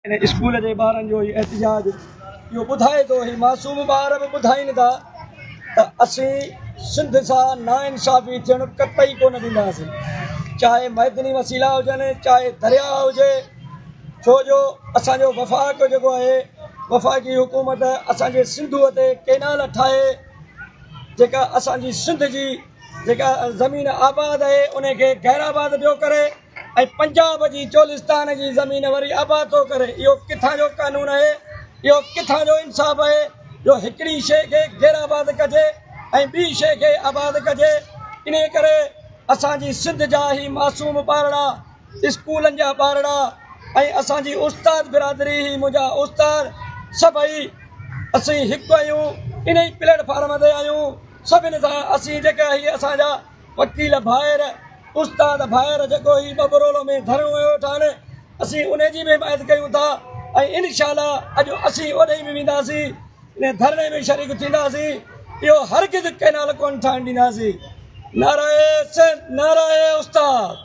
School के ॿारनि जो ही एहतिजाज इहो ॿुधाए थो ही मासूम ॿार बि ॿुधाइनि था त असीं सिंध सां नाइंसाफ़ी थियणु कतई कोन ॾींदासीं, चाहे मैदनी वसीला हुजनि चाहे दरिया हुजे, छो जो असांजो वफ़ाक़ जेको आहे वफ़ाक़ी हुकूमत असांजे सिंधूअ ते केनाल ठाहे जेका असांजी सिंध जी जेका ज़मीन आबाद आहे उनखे गैराबाद पियो करे ऐं पंजाब जी चोलिस्तान जी ज़मीन वरी आबाद थो करे। इहो किथां जो कानून आहे, इहो किथां जो इंसाफ़ आहे जो हिकिड़ी शइ खे गैराबाद कजे ऐं ॿी शइ खे आबाद कजे। इन करे असांजी सिंध जा ई मासूम ॿारड़ा, स्कूलनि जा ॿारड़ा ऐं असांजी उस्ताद बिरादरी ई मुंहिंजा उस्ताद सभई असीं हिकु आहियूं, इन ई प्लेटफॉर्म ते आहियूं। सभिनी सां असीं जेका हीअ असांजा वकील भाइर उस्ताद भाइर जेको ही बबरोल में धरणो वेठा आहिनि, असीं उन जी बि हिमायत कयूं था ऐं इनशाअल्लाह अॼु असीं ओॾे बि वेंदासीं, इन धरणे में शरीक थींदासीं। इहो हरगिज़ कैनाल कोन ठहणु ॾींदासीं। नाराए सिंध, नाराए उस्ताद।